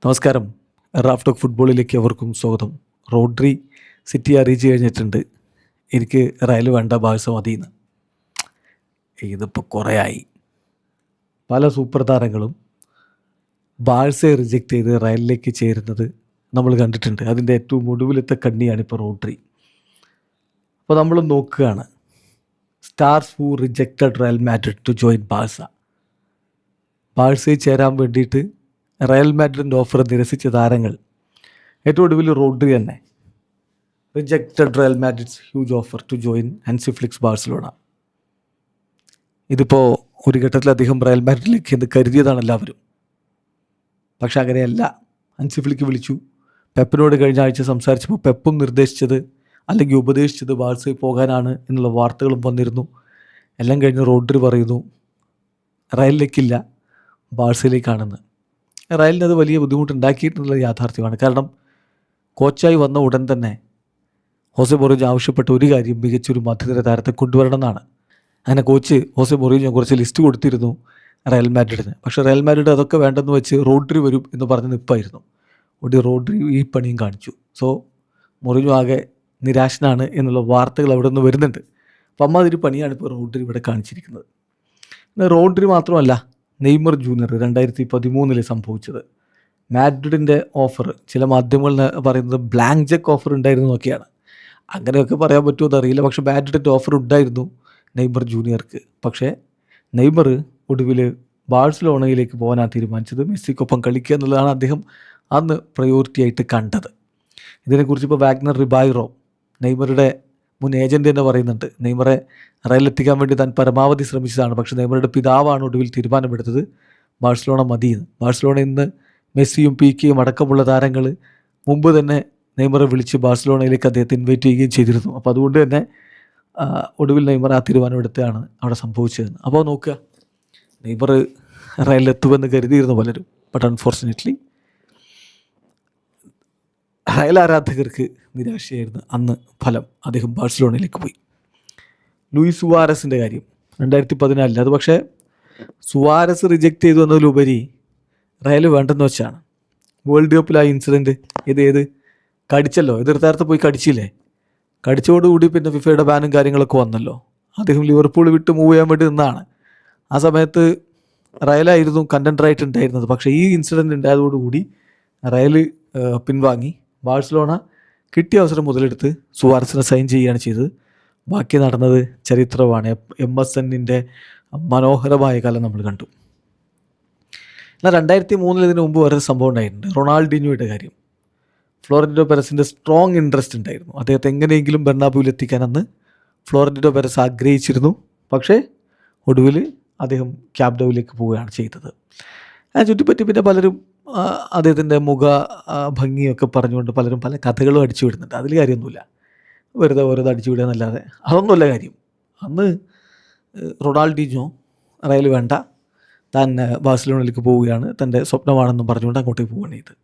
നമസ്കാരം. Raf talk ഫുട്ബോളിലേക്ക് അവർക്കും സ്വാഗതം. റോഡ്രി സിറ്റി അറിയിച്ചു കഴിഞ്ഞിട്ടുണ്ട്, എനിക്ക് റയൽ വേണ്ട, ബാഴ്സ മതിയെന്ന്. ഇതിപ്പോൾ കുറേ ആയി. പല സൂപ്പർ താരങ്ങളും ബാഴ്സയെ റിജക്റ്റ് ചെയ്ത് റയലിലേക്ക് ചേരുന്നത് നമ്മൾ കണ്ടിട്ടുണ്ട്. അതിൻ്റെ ഏറ്റവും ഒടുവിലത്തെ കണ്ണിയാണ് ഇപ്പോൾ റോഡ്രി. അപ്പോൾ നമ്മൾ നോക്കുകയാണ്, stars who rejected Real Madrid to join Barca. ബാഴ്സയിൽ ചേരാൻ വേണ്ടിയിട്ട് റയൽ മാഡ്രിഡിൻ്റെ ഓഫർ നിരസിച്ച താരങ്ങൾ. ഏറ്റവും ഒടുവിൽ റോഡ്രി തന്നെ rejected Real Madrid's huge offer to join Hansi Flick's Barcelona. ഇതിപ്പോൾ ഒരു ഘട്ടത്തിൽ അദ്ദേഹം റയൽ മാഡ്രിഡിലേക്ക് എന്ന് കരുതിയതാണ് എല്ലാവരും. പക്ഷെ അങ്ങനെയല്ല. ഹൻസി ഫ്ലിക്ക് വിളിച്ചു, പെപ്പിനോട് കഴിഞ്ഞ ആഴ്ച സംസാരിച്ചപ്പോൾ പെപ്പും നിർദ്ദേശിച്ചത് അല്ലെങ്കിൽ ഉപദേശിച്ചത് ബാഴ്സയിൽ പോകാനാണ് എന്നുള്ള വാർത്തകളും വന്നിരുന്നു. എല്ലാം കഴിഞ്ഞ് റോഡ്രി പറയുന്നു റയലിലേക്കില്ല, ബാഴ്സയിലേക്കാണെന്ന്. റയലിന് അത് വലിയ ബുദ്ധിമുട്ടുണ്ടാക്കിയിട്ടുള്ള യാഥാർത്ഥ്യമാണ്. കാരണം കോച്ചായി വന്ന ഉടൻ തന്നെ ഹോസെ മൊറീഞ്ഞോ ആവശ്യപ്പെട്ട ഒരു കാര്യം മികച്ചൊരു മധ്യനിര താരത്തെ കൊണ്ടുവരണം എന്നാണ്. അങ്ങനെ കോച്ച് ഹോസെ മൊറീഞ്ഞോ കുറച്ച് ലിസ്റ്റ് കൊടുത്തിരുന്നു റയൽ മാഡ്രിഡിന്. പക്ഷേ റയൽ മാഡ്രിഡ് അതൊക്കെ വേണ്ടെന്ന് വെച്ച് റോഡ്രി വരും എന്ന് പറഞ്ഞ് നിൽപ്പായിരുന്നു. ഒടി റോഡ്രി ഈ പണിയും കാണിച്ചു. സോ മൊറീഞ്ഞോ ആകെ നിരാശനാണ് എന്നുള്ള വാർത്തകൾ അവിടെ നിന്ന് വരുന്നുണ്ട്. അപ്പം അമ്മാതിരി പണിയാണ് ഇപ്പോൾ റോഡ്രി ഇവിടെ കാണിച്ചിരിക്കുന്നത്. റോഡ്രി മാത്രമല്ല, നെയ്മർ ജൂനിയർ 2013 സംഭവിച്ചത്. മാഡ്രിഡിൻ്റെ ഓഫർ ചില മാധ്യമങ്ങൾ പറയുന്നത് ബ്ലാങ്ക് ചെക്ക് ഓഫർ ഉണ്ടായിരുന്നു എന്നൊക്കെയാണ്. അങ്ങനെയൊക്കെ പറയാൻ പറ്റുമോ എന്നറിയില്ല. പക്ഷേ മാഡ്രിഡിൻ്റെ ഓഫർ ഉണ്ടായിരുന്നു നെയ്മർ ജൂനിയർക്ക്. പക്ഷേ നെയ്മർ ഒടുവിൽ ബാഴ്സലോണയിലേക്ക് പോകാനാണ് തീരുമാനിച്ചത്. മെസ്സിക്കൊപ്പം കളിക്കുക എന്നുള്ളതാണ് അദ്ദേഹം അന്ന് പ്രയോറിറ്റി ആയിട്ട് കണ്ടത്. ഇതിനെക്കുറിച്ച് ഇപ്പോൾ വാഗ്നർ റിബൈറോ, നെയ്മറുടെ മുൻ ഏജൻറ്റ് തന്നെ പറയുന്നുണ്ട്, നെയ്മറെ റയലിലെത്തിക്കാൻ വേണ്ടി താൻ പരമാവധി ശ്രമിച്ചതാണ്. പക്ഷേ നെയ്മറുടെ പിതാവാണ് ഒടുവിൽ തീരുമാനമെടുത്തത് ബാഴ്സലോണ മതിയെന്ന്. ബാഴ്സലോണ ഇന്ന് മെസ്സിയും പീക്കയും അടക്കമുള്ള താരങ്ങൾ മുമ്പ് തന്നെ നെയ്മറെ വിളിച്ച് ബാഴ്സലോണയിലേക്ക് അദ്ദേഹത്തെ ഇൻവൈറ്റ് ചെയ്യുകയും ചെയ്തിരുന്നു. അപ്പോൾ അതുകൊണ്ട് തന്നെ ഒടുവിൽ നെയ്മർ ആ തീരുമാനമെടുത്താണ് അവിടെ സംഭവിച്ചതെന്ന്. അപ്പോൾ നോക്കുക, നെയ്മർ റയലിലെത്തുമെന്ന് കരുതിയിരുന്നു പലരും. ബട്ട് അൺഫോർച്ചുനേറ്റ്ലി റയൽ ആരാധകർക്ക് നിരാശയായിരുന്നു അന്ന് ഫലം. അദ്ദേഹം ബാഴ്സലോണയിലേക്ക് പോയി. ലൂയിസ് സുവാരസിൻ്റെ കാര്യം 2014 അത്. പക്ഷേ സുവാരസ് റിജക്റ്റ് ചെയ്തു എന്നതിലുപരി റയൽ വേണ്ടെന്ന് വെച്ചാണ്. വേൾഡ് കപ്പിൽ ആ ഇൻസിഡൻറ്റ് ഏത് കടിച്ചല്ലോ, എതിർത്താരത്തെ പോയി കടിച്ചില്ലേ. കടിച്ചോടുകൂടി പിന്നെ ഫിഫയുടെ ബാനും കാര്യങ്ങളൊക്കെ വന്നല്ലോ. അദ്ദേഹം ലിവർപൂൾ വിട്ട് മൂവ് ചെയ്യാൻ വേണ്ടി നിന്നാണ്. ആ സമയത്ത് റയലായിരുന്നു കണ്ടൻറ്ററായിട്ട് ഉണ്ടായിരുന്നത്. പക്ഷേ ഈ ഇൻസിഡൻറ്റ് ഉണ്ടായതോടുകൂടി റയൽ പിൻവാങ്ങി. ബാഴ്സലോണ കിട്ടിയ അവസരം മുതലെടുത്ത് സുവാരസിനെ സൈൻ ചെയ്യുകയാണ് ചെയ്തത്. ബാക്കി നടന്നത് ചരിത്രമാണ്. MSNൻ്റെ മനോഹരമായ കാലം നമ്മൾ കണ്ടു. എന്നാൽ 2003 ഇതിന് മുമ്പ് വേറെ സംഭവം ഉണ്ടായിട്ടുണ്ട്. റൊണാൾഡിനോയുടെ കാര്യം. ഫ്ലോറന്റിനോ പെരസിൻ്റെ സ്ട്രോങ് ഇൻട്രസ്റ്റ് ഉണ്ടായിരുന്നു. അദ്ദേഹത്തെ എങ്ങനെയെങ്കിലും ബെർണാബ്യൂവിൽ എത്തിക്കാൻ അന്ന് ഫ്ലോറന്റിനോ പെരസ് ആഗ്രഹിച്ചിരുന്നു. പക്ഷേ ഒടുവിൽ അദ്ദേഹം ക്യാമ്പ് നൗവിലേക്ക് പോവുകയാണ് ചെയ്തത്. അതിനെ ചുറ്റിപ്പറ്റി പിന്നെ പലരും അദ്ദേഹത്തിൻ്റെ മുഖ ഭംഗിയൊക്കെ പറഞ്ഞുകൊണ്ട് പലരും പല കഥകളും അടിച്ചു വിടുന്നുണ്ട്. അതിൽ കാര്യമൊന്നുമില്ല. വെറുതെ അടിച്ചു വിടുക എന്നല്ലാതെ അതൊന്നുമല്ല കാര്യം. അന്ന് റൊണാൾഡിനോ റയൽ വേണ്ട, താൻ ബാഴ്സലോണയിലേക്ക് പോവുകയാണ്, തൻ്റെ സ്വപ്നമാണെന്നും പറഞ്ഞുകൊണ്ട് അങ്ങോട്ടേക്ക് പോവുകയാണ് ചെയ്തത്.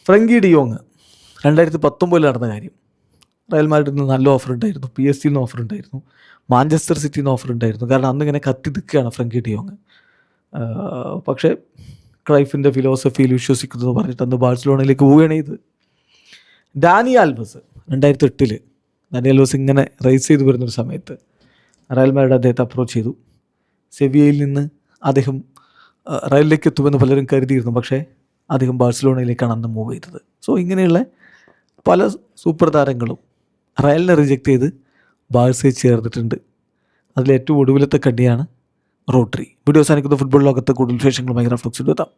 ഫ്രങ്കി ഡിയോങ് 2019 നടന്ന കാര്യം. റയൽ മാഡ്രിഡിൽ നിന്ന് നല്ല ഓഫർ ഉണ്ടായിരുന്നു, PSG നിന്ന് ഓഫർ ഉണ്ടായിരുന്നു, മാഞ്ചസ്റ്റർ സിറ്റിയിൽ നിന്ന് ഓഫർ ഉണ്ടായിരുന്നു. കാരണം അന്നിങ്ങനെ കത്തി നിൽക്കുകയാണ് ഫ്രങ്കി ഡിയോങ്. പക്ഷേ ക്രൈഫിൻ്റെ ഫിലോസഫിയിൽ വിശ്വസിക്കുന്നു പറഞ്ഞിട്ട് അന്ന് ബാഴ്സലോണയിലേക്ക് പോവുകയാണ് ചെയ്തത്. ഡാനി ആൽവസ് 2008 ഡാനി ആൽവസ് ഇങ്ങനെ റേസ് ചെയ്ത് വരുന്നൊരു സമയത്ത് റയൽ മാഡ്രിഡ് അദ്ദേഹത്തെ അപ്രോച്ച് ചെയ്തു. സെവിയയിൽ നിന്ന് അദ്ദേഹം റയലിലേക്ക് എത്തുമെന്ന് പലരും കരുതിയിരുന്നു. പക്ഷേ അദ്ദേഹം ബാഴ്സലോണയിലേക്കാണ് അന്ന് മൂവ് ചെയ്തത്. സോ ഇങ്ങനെയുള്ള പല സൂപ്പർ താരങ്ങളും റയലിനെ റിജക്റ്റ് ചെയ്ത് ബാഴ്സയിൽ ചേർന്നിട്ടുണ്ട്. അതിലേറ്റവും ഒടുവിലത്തെ കണ്ണിയാണ് റോഡ്രി. വീഡിയോ അവസാനിക്കുന്ന ഫുട്ബോൾ ലോകത്ത് കൂടുതൽ വിശേഷങ്ങളുമായി റാഫ് ടോക്സിൽ എത്താം.